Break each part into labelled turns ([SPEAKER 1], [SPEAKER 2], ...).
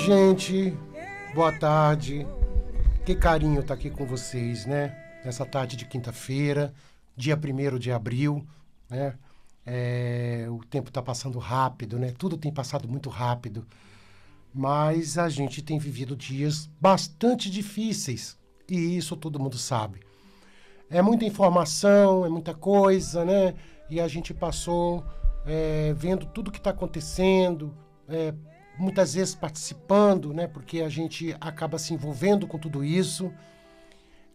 [SPEAKER 1] gente, boa tarde. Que carinho estar aqui com vocês, né? Nessa tarde de quinta-feira, dia 1º de abril, né? O tempo está passando rápido, né? Tudo tem passado muito rápido. Mas a gente tem vivido dias bastante difíceis. E isso todo mundo sabe. É muita informação, é muita coisa, né? E a gente passou vendo tudo que está acontecendo, muitas vezes participando, né? Porque a gente acaba se envolvendo com tudo isso.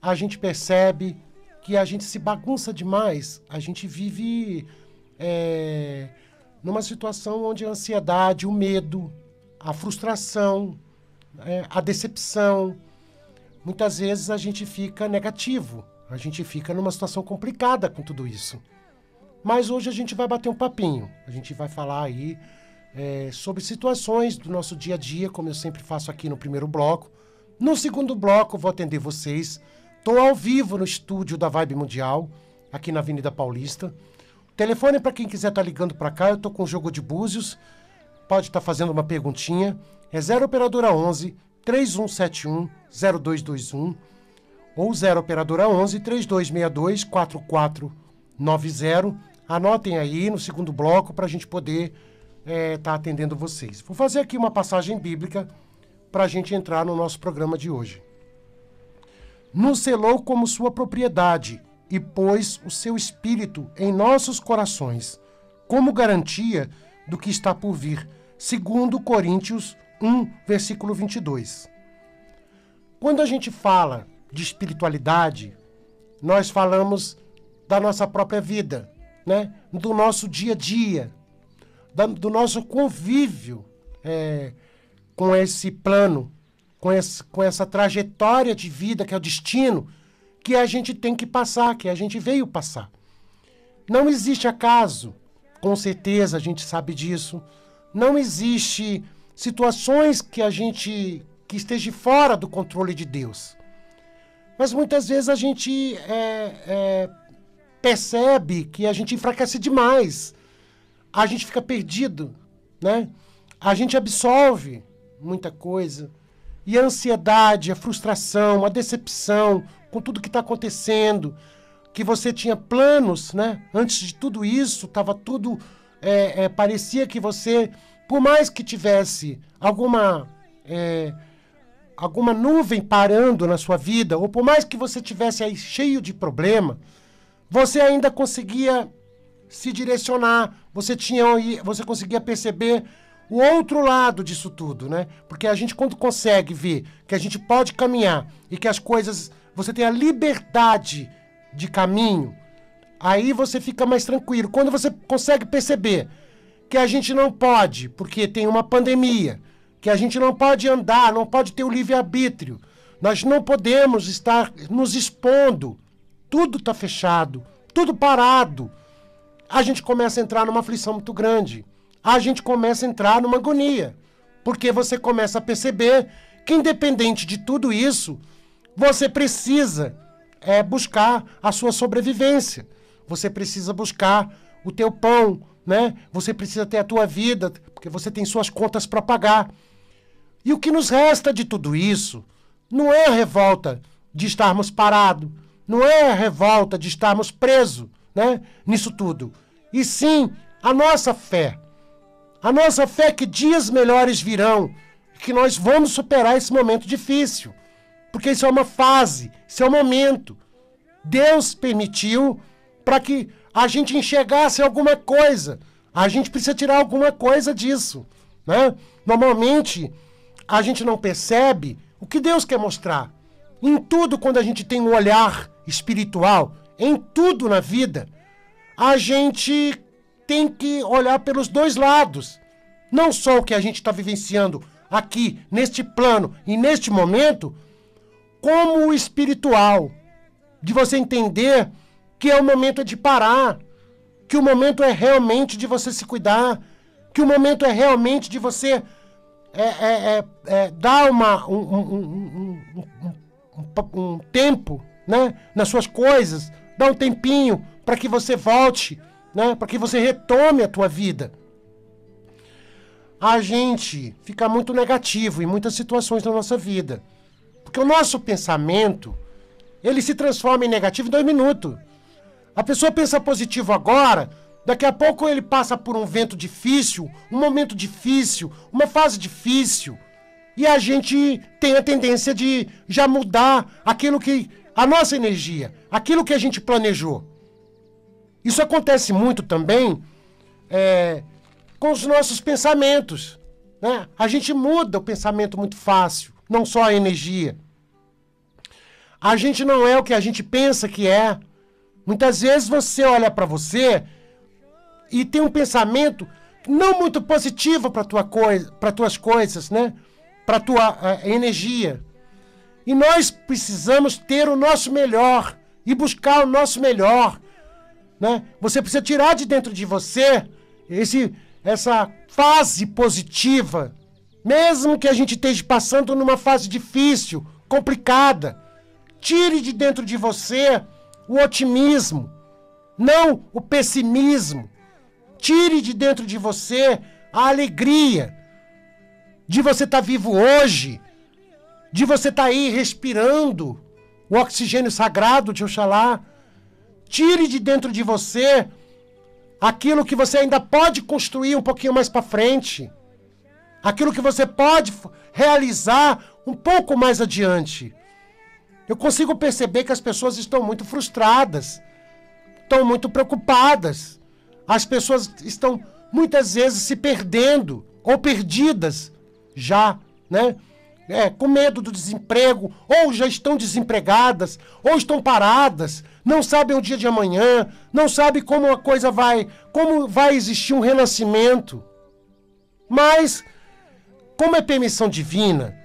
[SPEAKER 1] A gente percebe que a gente se bagunça demais. A gente vive numa situação onde a ansiedade, o medo, a frustração, a decepção, muitas vezes a gente fica negativo. A gente fica numa situação complicada com tudo isso. Mas hoje a gente vai bater um papinho. A gente vai falar aí sobre situações do nosso dia a dia, como eu sempre faço aqui no primeiro bloco. No segundo bloco, vou atender vocês. Estou ao vivo no estúdio da Vibe Mundial, aqui na Avenida Paulista. O telefone para quem quiser estar ligando para cá, eu estou com o Jogo de Búzios. Pode estar fazendo uma perguntinha. É 0 operadora 11 3171 0221 ou 0 operadora 11 3262 4490. Anotem aí no segundo bloco para a gente poder estar atendendo vocês. Vou fazer aqui uma passagem bíblica para a gente entrar no nosso programa de hoje. Nos selou como sua propriedade e pôs o seu espírito em nossos corações, como garantia do que está por vir, segundo Coríntios 1, versículo 22. Quando a gente fala de espiritualidade, nós falamos da nossa própria vida, né? Do nosso dia a dia, do nosso convívio com esse plano, com essa trajetória de vida que é o destino que a gente tem que passar, que a gente veio passar. Não existe acaso, com certeza a gente sabe disso. Não existe situações que esteja fora do controle de Deus. Mas muitas vezes a gente percebe que a gente enfraquece demais. A gente fica perdido, né? A gente absorve muita coisa. E a ansiedade, a frustração, a decepção com tudo que está acontecendo, que você tinha planos, né? Antes de tudo isso, estava tudo... parecia que você, por mais que tivesse alguma nuvem parando na sua vida, ou por mais que você tivesse aí cheio de problema, você ainda conseguia se direcionar, você conseguia perceber o outro lado disso tudo, né? Porque a gente, quando consegue ver que a gente pode caminhar e que as coisas, você tem a liberdade de caminho, aí você fica mais tranquilo. Quando você consegue perceber que a gente não pode, porque tem uma pandemia, que a gente não pode andar, não pode ter o livre-arbítrio, nós não podemos estar nos expondo, tudo está fechado, tudo parado, a gente começa a entrar numa aflição muito grande, a gente começa a entrar numa agonia, porque você começa a perceber que, independente de tudo isso, você precisa buscar a sua sobrevivência, você precisa buscar o teu pão, né? Você precisa ter a tua vida, porque você tem suas contas para pagar. E o que nos resta de tudo isso não é a revolta de estarmos parados, não é a revolta de estarmos presos, né, nisso tudo. E sim a nossa fé. A nossa fé que dias melhores virão, que nós vamos superar esse momento difícil. Porque isso é uma fase, isso é um momento. Deus permitiu para que a gente enxergasse alguma coisa. A gente precisa tirar alguma coisa disso, né? Normalmente, a gente não percebe o que Deus quer mostrar. Em tudo, quando a gente tem um olhar espiritual, em tudo na vida, a gente tem que olhar pelos dois lados. Não só o que a gente está vivenciando aqui, neste plano e neste momento, como o espiritual. De você entender que é o momento de parar, que o momento é realmente de você se cuidar, que o momento é realmente de você dar um tempo, né, nas suas coisas, dar um tempinho para que você volte, né, para que você retome a tua vida. a gente fica muito negativo em muitas situações da nossa vida. Porque o nosso pensamento, ele se transforma em negativo em 2 minutos. A pessoa pensa positivo agora, daqui a pouco ele passa por um vento difícil, um momento difícil, uma fase difícil. E a gente tem a tendência de já mudar aquilo que... a nossa energia, aquilo que a gente planejou. Isso acontece muito também com os nossos pensamentos, né? A gente muda o pensamento muito fácil, não só a energia. A gente não é o que a gente pensa que é. Muitas vezes você olha para você e tem um pensamento não muito positivo para tuas coisas, né? Para tua energia. E nós precisamos ter o nosso melhor e buscar o nosso melhor, né? Você precisa tirar de dentro de você essa fase positiva, mesmo que a gente esteja passando numa fase difícil, complicada. Tire de dentro de você o otimismo, não o pessimismo. Tire de dentro de você a alegria de você estar vivo hoje, de você estar aí respirando o oxigênio sagrado de Oxalá. Tire de dentro de você aquilo que você ainda pode construir um pouquinho mais para frente, aquilo que você pode realizar um pouco mais adiante. Eu consigo perceber que as pessoas estão muito frustradas, estão muito preocupadas. As pessoas estão muitas vezes se perdendo ou perdidas já, né? Com medo do desemprego, ou já estão desempregadas, ou estão paradas, não sabem o dia de amanhã, não sabem como a coisa como vai existir um renascimento. Mas, como é permissão divina,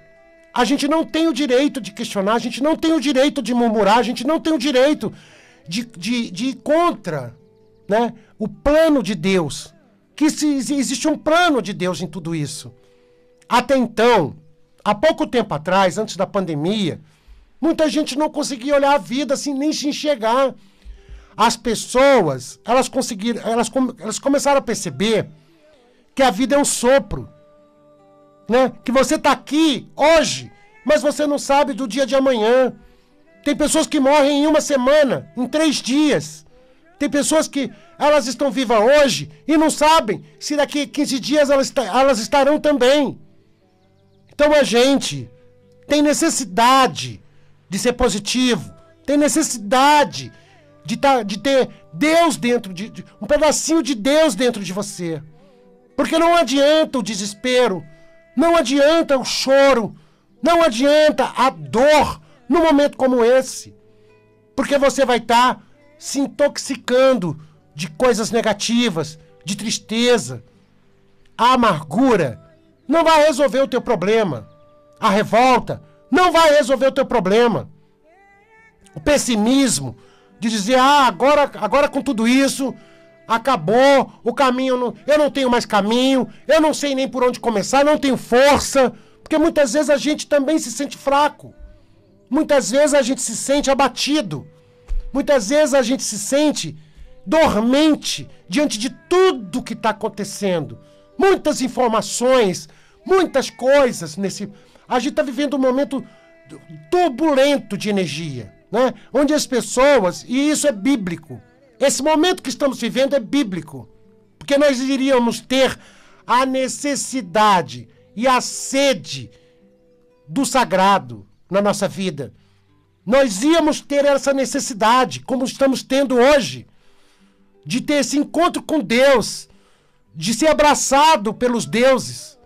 [SPEAKER 1] a gente não tem o direito de questionar, a gente não tem o direito de murmurar, a gente não tem o direito de ir contra, né, o plano de Deus. Que existe um plano de Deus em tudo isso. Até então, há pouco tempo atrás, antes da pandemia, muita gente não conseguia olhar a vida assim, nem se enxergar. As pessoas, elas começaram a perceber que a vida é um sopro, né? Que você está aqui hoje, mas você não sabe do dia de amanhã. Tem pessoas que morrem em 1 semana, em 3 dias. Tem pessoas que elas estão vivas hoje e não sabem se daqui a 15 dias elas estarão também. Então a gente tem necessidade de ser positivo, tem necessidade de ter Deus dentro, um pedacinho de Deus dentro de você. Porque não adianta o desespero, não adianta o choro, não adianta a dor num momento como esse. Porque você vai estar se intoxicando de coisas negativas, de tristeza. A amargura não vai resolver o teu problema. A revolta não vai resolver o teu problema. O pessimismo de dizer, agora com tudo isso, acabou, o caminho, eu não tenho mais caminho, eu não sei nem por onde começar, não tenho força. Porque muitas vezes a gente também se sente fraco. Muitas vezes a gente se sente abatido. Muitas vezes a gente se sente dormente diante de tudo que está acontecendo. Muitas informações, muitas coisas A gente está vivendo um momento turbulento de energia, né? Onde as pessoas, e isso é bíblico, esse momento que estamos vivendo é bíblico, porque nós iríamos ter a necessidade e a sede do sagrado na nossa vida. Nós íamos ter essa necessidade, como estamos tendo hoje, de ter esse encontro com Deus, de ser abraçado pelos deuses.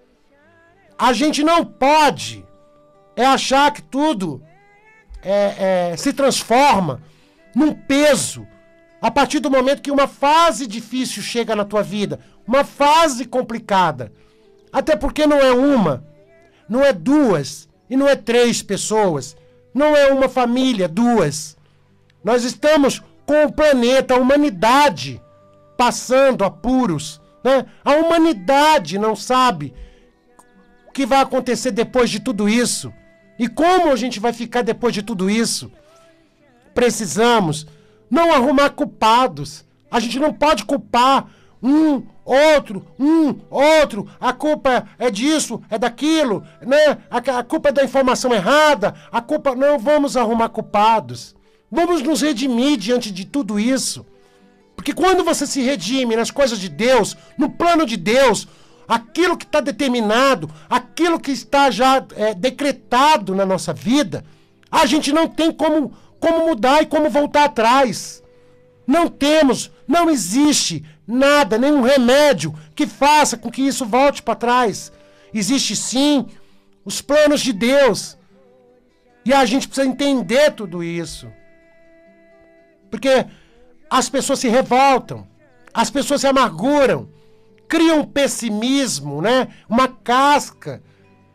[SPEAKER 1] A gente não pode achar que tudo se transforma num peso a partir do momento que uma fase difícil chega na tua vida, uma fase complicada. Até porque não é uma, não é 2 e não é 3 pessoas, não é uma família, 2. Nós estamos com o planeta, a humanidade, passando apuros, né? A humanidade não sabe o que vai acontecer depois de tudo isso. E como a gente vai ficar depois de tudo isso? Precisamos não arrumar culpados. A gente não pode culpar outro, a culpa é disso, é daquilo, né? A culpa é da informação errada, a culpa... Não vamos arrumar culpados. Vamos nos redimir diante de tudo isso. Porque quando você se redime nas coisas de Deus, no plano de Deus, aquilo que está determinado, aquilo que está já decretado na nossa vida, a gente não tem como mudar e como voltar atrás. Não temos, não existe nada, nenhum remédio que faça com que isso volte para trás. Existe sim os planos de Deus. E a gente precisa entender tudo isso. Porque as pessoas se revoltam, as pessoas se amarguram, criam um pessimismo, né? Uma casca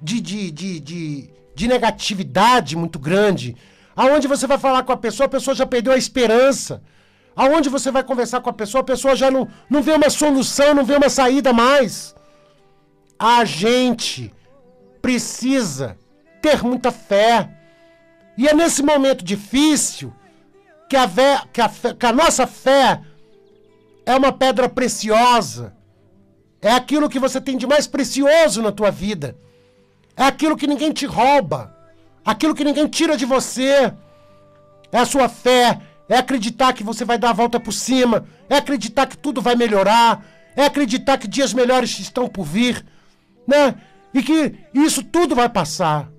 [SPEAKER 1] de negatividade muito grande. Aonde você vai falar com a pessoa já perdeu a esperança. Aonde você vai conversar com a pessoa já não vê uma solução, não vê uma saída mais. A gente precisa ter muita fé. E é nesse momento difícil que a nossa fé é uma pedra preciosa. É aquilo que você tem de mais precioso na tua vida. É aquilo que ninguém te rouba. Aquilo que ninguém tira de você. É a sua fé. É acreditar que você vai dar a volta por cima. É acreditar que tudo vai melhorar. É acreditar que dias melhores estão por vir. Né? E que isso tudo vai passar.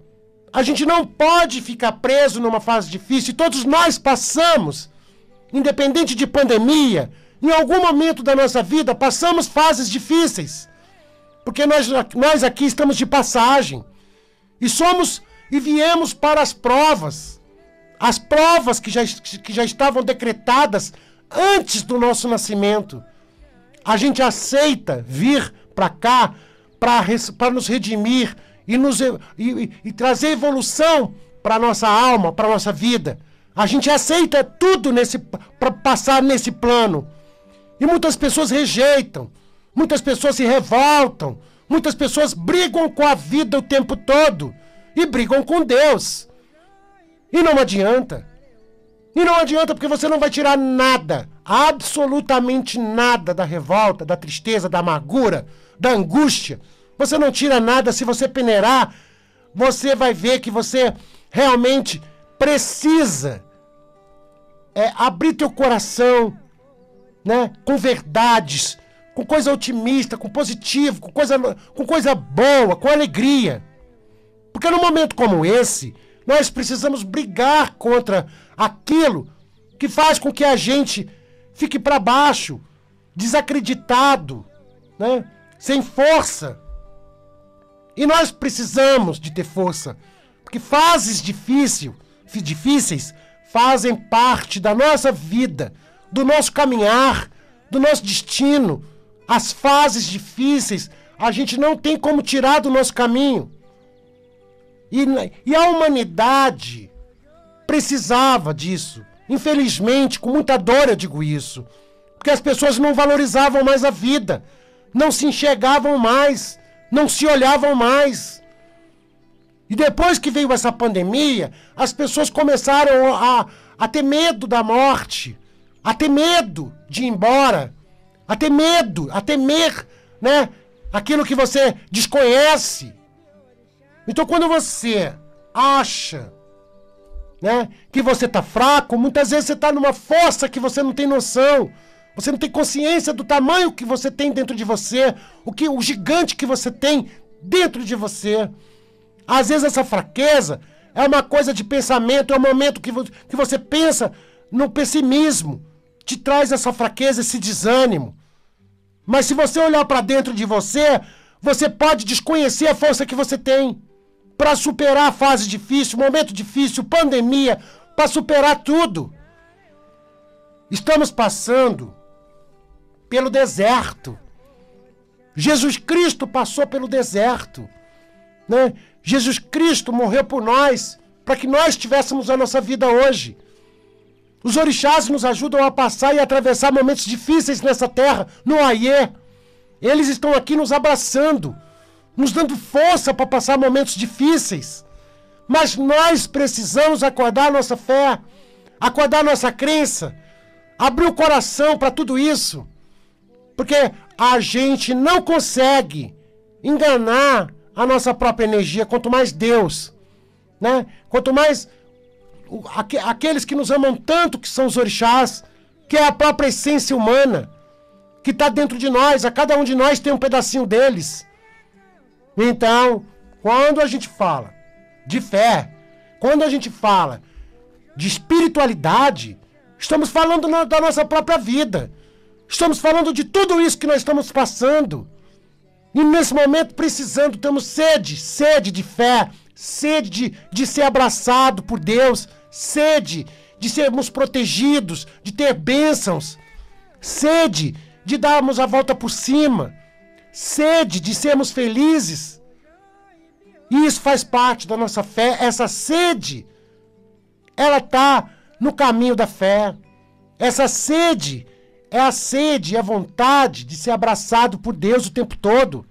[SPEAKER 1] A gente não pode ficar preso numa fase difícil. Todos nós passamos. Independente de pandemia, em algum momento da nossa vida, passamos fases difíceis. Porque nós aqui estamos de passagem. E viemos para as provas. As provas que já estavam decretadas antes do nosso nascimento. A gente aceita vir para cá para nos redimir e trazer evolução para a nossa alma, para a nossa vida. A gente aceita tudo para passar nesse plano. E muitas pessoas rejeitam, muitas pessoas se revoltam, muitas pessoas brigam com a vida o tempo todo e brigam com Deus. E não adianta. E não adianta porque você não vai tirar nada, absolutamente nada da revolta, da tristeza, da amargura, da angústia. Você não tira nada. Se você peneirar, você vai ver que você realmente precisa abrir teu coração, né, com verdades, com coisa otimista, com positivo, com coisa boa, com alegria. Porque num momento como esse, nós precisamos brigar contra aquilo que faz com que a gente fique para baixo, desacreditado, né, sem força. E nós precisamos de ter força, porque fases difíceis fazem parte da nossa vida, do nosso caminhar, do nosso destino. As fases difíceis a gente não tem como tirar do nosso caminho. E a humanidade precisava disso. Infelizmente, com muita dor eu digo isso. Porque as pessoas não valorizavam mais a vida, não se enxergavam mais, não se olhavam mais. E depois que veio essa pandemia, as pessoas começaram a ter medo da morte, a ter medo de ir embora, a temer, né, aquilo que você desconhece. Então quando você acha, né, que você está fraco, muitas vezes você está numa força que você não tem noção. Você não tem consciência do tamanho que você tem dentro de você, o gigante que você tem dentro de você. Às vezes essa fraqueza é uma coisa de pensamento, é um momento que você pensa no pessimismo, te traz essa fraqueza, esse desânimo. Mas se você olhar para dentro de você, você pode desconhecer a força que você tem para superar a fase difícil, momento difícil, pandemia, para superar tudo. Estamos passando pelo deserto. Jesus Cristo passou pelo deserto, né? Jesus Cristo morreu por nós, para que nós tivéssemos a nossa vida hoje. Os orixás nos ajudam a passar e atravessar momentos difíceis nessa terra, no Aiê. Eles estão aqui nos abraçando, nos dando força para passar momentos difíceis. Mas nós precisamos acordar a nossa fé, acordar a nossa crença, abrir o coração para tudo isso. Porque a gente não consegue enganar a nossa própria energia, quanto mais Deus, né? Quanto mais aqueles que nos amam tanto, que são os orixás, que é a própria essência humana, que está dentro de nós, a cada um de nós tem um pedacinho deles. Então, quando a gente fala de fé, quando a gente fala de espiritualidade, estamos falando da nossa própria vida. Estamos falando de tudo isso que nós estamos passando. E nesse momento precisando, temos sede de fé, sede de ser abraçado por Deus, sede de sermos protegidos, de ter bênçãos, sede de darmos a volta por cima, sede de sermos felizes. E isso faz parte da nossa fé. Essa sede, ela está no caminho da fé. Essa sede é a sede, é a vontade de ser abraçado por Deus o tempo todo.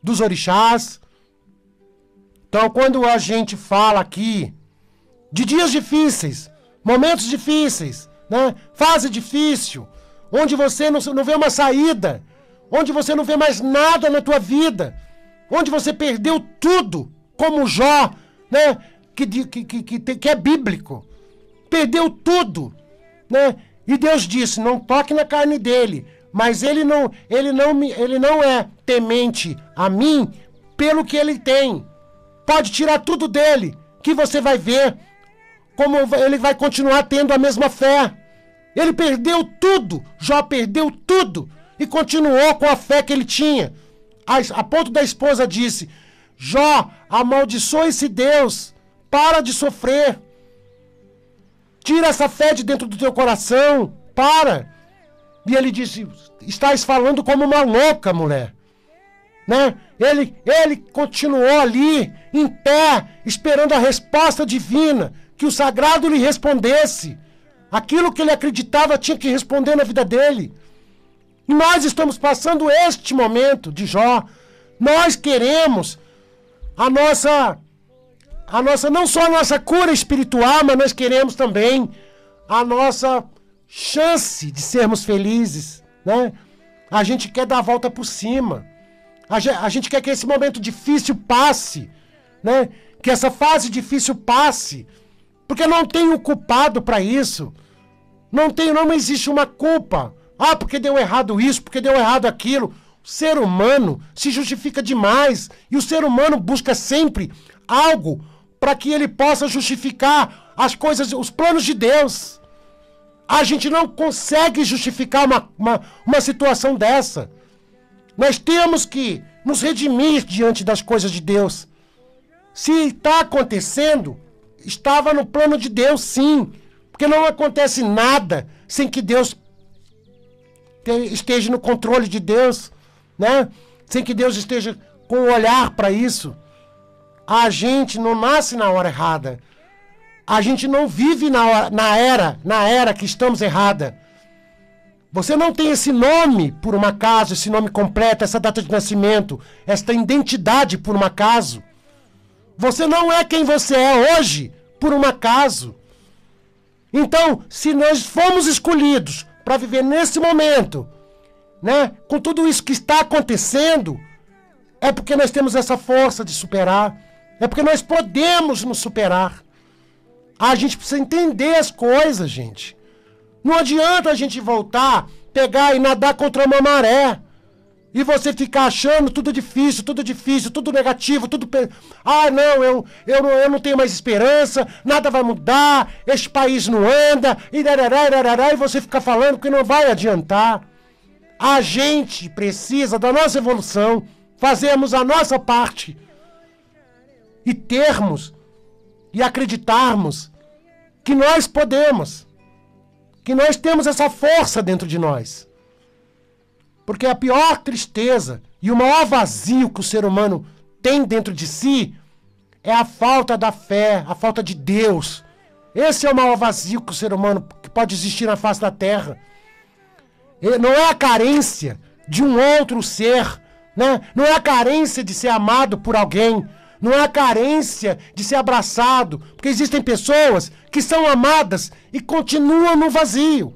[SPEAKER 1] Dos orixás. Então, quando a gente fala aqui de dias difíceis, momentos difíceis, né? Fase difícil, onde você não vê uma saída, onde você não vê mais nada na tua vida, onde você perdeu tudo, como Jó, né? Que é bíblico. Perdeu tudo, né? E Deus disse, não toque na carne dele, mas ele não é temente a mim pelo que ele tem. Pode tirar tudo dele, que você vai ver como ele vai continuar tendo a mesma fé. Ele perdeu tudo, Jó perdeu tudo e continuou com a fé que ele tinha. A ponto da esposa disse, Jó, amaldiçoe-se Deus, para de sofrer. Tira essa fé de dentro do teu coração, para. E ele disse, estás falando como uma louca, mulher. Né? Ele continuou ali, em pé, esperando a resposta divina, que o sagrado lhe respondesse. Aquilo que ele acreditava tinha que responder na vida dele. E nós estamos passando este momento de Jó. Nós queremos não só a nossa cura espiritual, mas nós queremos também a nossa chance de sermos felizes, né? A gente quer dar a volta por cima. A gente quer que esse momento difícil passe, né? Que essa fase difícil passe. Porque não tem um culpado para isso. Não existe uma culpa. Ah, porque deu errado isso, porque deu errado aquilo. O ser humano se justifica demais. E o ser humano busca sempre algo para que ele possa justificar as coisas, os planos de Deus. A gente não consegue justificar uma situação dessa. Nós temos que nos redimir diante das coisas de Deus. Se está acontecendo, estava no plano de Deus, sim. Porque não acontece nada sem que Deus esteja no controle de Deus, né? Sem que Deus esteja com o olhar para isso. A gente não nasce na hora errada. A gente não vive na era que estamos errada. Você não tem esse nome por um acaso, esse nome completo, essa data de nascimento, esta identidade por um acaso. Você não é quem você é hoje por um acaso. Então, se nós fomos escolhidos para viver nesse momento, né, com tudo isso que está acontecendo, é porque nós temos essa força de superar. É porque nós podemos nos superar. A gente precisa entender as coisas, gente. Não adianta a gente voltar, pegar e nadar contra uma maré. E você ficar achando tudo difícil, tudo negativo, tudo... Ah, não, eu não tenho mais esperança, nada vai mudar, este país não anda, e você fica falando que não vai adiantar. A gente precisa da nossa evolução, fazermos a nossa parte. E termos, e acreditarmos que nós podemos, que nós temos essa força dentro de nós. Porque a pior tristeza e o maior vazio que o ser humano tem dentro de si é a falta da fé, a falta de Deus. Esse é o maior vazio que o ser humano que pode existir na face da terra. Não é a carência de um outro ser, né? Não é a carência de ser amado por alguém, não é a carência de ser abraçado, porque existem pessoas que são amadas e continuam no vazio.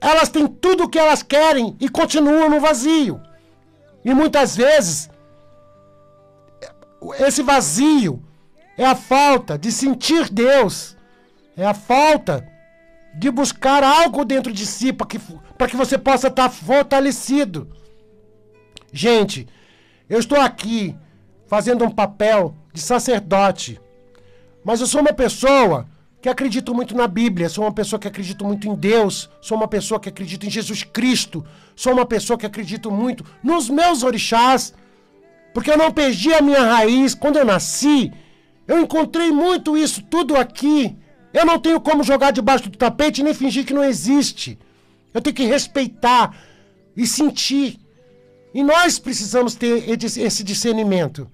[SPEAKER 1] Elas têm tudo o que elas querem e continuam no vazio. E muitas vezes, esse vazio é a falta de sentir Deus. É a falta de buscar algo dentro de si para que você possa estar fortalecido. Gente, eu estou aqui fazendo um papel de sacerdote, mas eu sou uma pessoa que acredito muito na Bíblia, sou uma pessoa que acredita muito em Deus, sou uma pessoa que acredita em Jesus Cristo, sou uma pessoa que acredito muito nos meus orixás, porque eu não perdi a minha raiz. Quando eu nasci, eu encontrei muito isso tudo aqui. Eu não tenho como jogar debaixo do tapete nem fingir que não existe. Eu tenho que respeitar e sentir. E nós precisamos ter esse discernimento.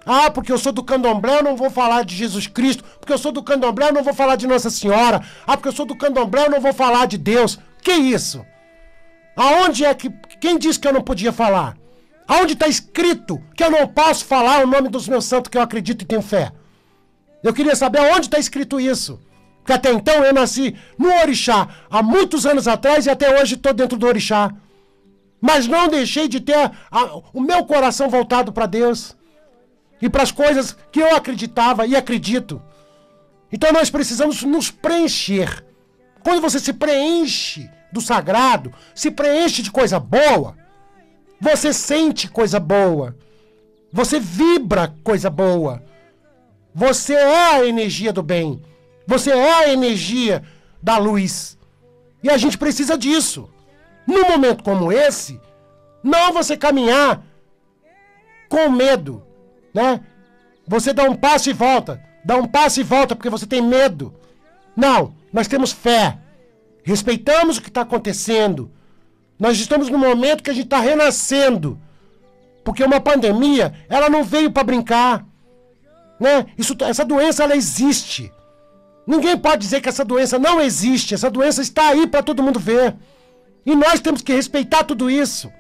[SPEAKER 1] Ah, porque eu sou do candomblé, eu não vou falar de Jesus Cristo. Porque eu sou do candomblé, eu não vou falar de Nossa Senhora. Ah, porque eu sou do candomblé, eu não vou falar de Deus. Que isso? Aonde é que... Quem disse que eu não podia falar? Aonde está escrito que eu não posso falar o nome dos meus santos que eu acredito e tenho fé? Eu queria saber aonde está escrito isso. Porque até então eu nasci no orixá há muitos anos atrás e até hoje estou dentro do orixá. Mas não deixei de ter o meu coração voltado para Deus e para as coisas que eu acreditava e acredito. Então nós precisamos nos preencher. Quando você se preenche do sagrado, se preenche de coisa boa, você sente coisa boa, você vibra coisa boa. Você é a energia do bem. Você é a energia da luz. E a gente precisa disso. Num momento como esse, não você caminhar com medo, né? Você dá um passo e volta. Dá um passo e volta porque você tem medo. Não, nós temos fé. Respeitamos o que está acontecendo. Nós estamos num momento que a gente está renascendo. Porque uma pandemia, ela não veio para brincar. Né? Essa doença, ela existe. Ninguém pode dizer que essa doença não existe. Essa doença está aí para todo mundo ver. E nós temos que respeitar tudo isso.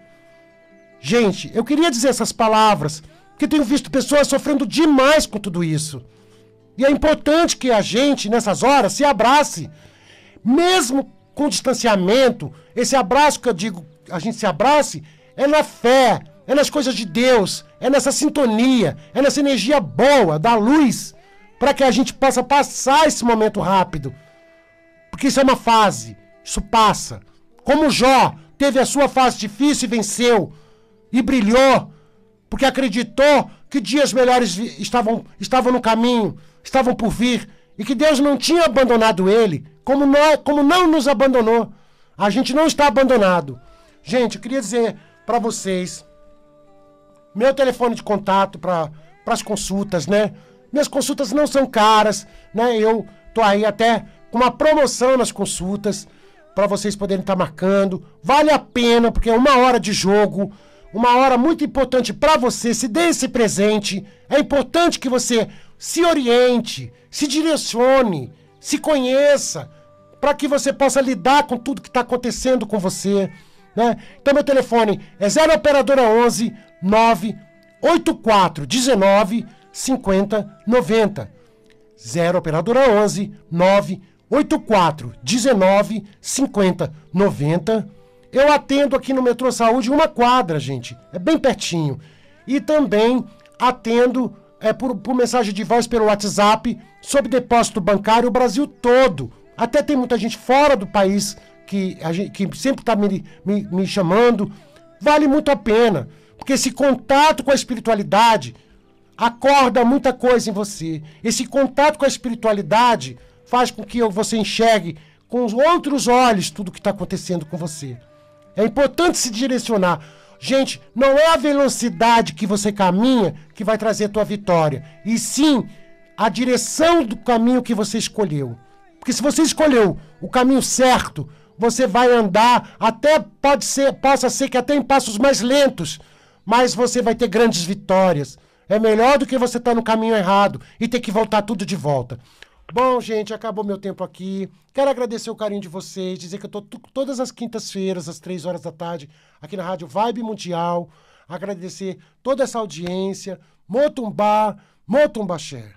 [SPEAKER 1] Gente, eu queria dizer essas palavras, porque tenho visto pessoas sofrendo demais com tudo isso. E é importante que a gente, nessas horas, se abrace. Mesmo com distanciamento, esse abraço que eu digo, a gente se abrace, é na fé, é nas coisas de Deus, é nessa sintonia, é nessa energia boa, da luz, para que a gente possa passar esse momento rápido. Porque isso é uma fase, isso passa. Como Jó teve a sua fase difícil e venceu, e brilhou, porque acreditou que dias melhores estavam no caminho, estavam por vir, e que Deus não tinha abandonado ele, como não nos abandonou. A gente não está abandonado. Gente, eu queria dizer para vocês, meu telefone de contato para as consultas, né? Minhas consultas não são caras, né? Eu tô aí até com uma promoção nas consultas, para vocês poderem estar marcando. Vale a pena, porque é 1 hora de jogo, uma hora muito importante para você. Se dê esse presente. É importante que você se oriente, se direcione, se conheça, para que você possa lidar com tudo que está acontecendo com você, né? Então meu telefone é 0 operadora 11 984 19 50 90. 0 operadora 11 984 19 50 90. Eu atendo aqui no Metrô Saúde 1 quadra, gente. É bem pertinho. E também atendo por mensagem de voz pelo WhatsApp, sob depósito bancário, o Brasil todo. Até tem muita gente fora do país que sempre está me chamando. Vale muito a pena, porque esse contato com a espiritualidade acorda muita coisa em você. Esse contato com a espiritualidade faz com que você enxergue com os outros olhos tudo que está acontecendo com você. É importante se direcionar. Gente, não é a velocidade que você caminha que vai trazer a tua vitória, e sim a direção do caminho que você escolheu. Porque se você escolheu o caminho certo, você vai andar, possa ser que até em passos mais lentos, mas você vai ter grandes vitórias. É melhor do que você estar no caminho errado e ter que voltar tudo de volta. Bom, gente, acabou meu tempo aqui. Quero agradecer o carinho de vocês, dizer que eu estou todas as quintas-feiras, às 3 horas da tarde, aqui na Rádio Vibe Mundial. Agradecer toda essa audiência. Motumbá, Motumbaxé.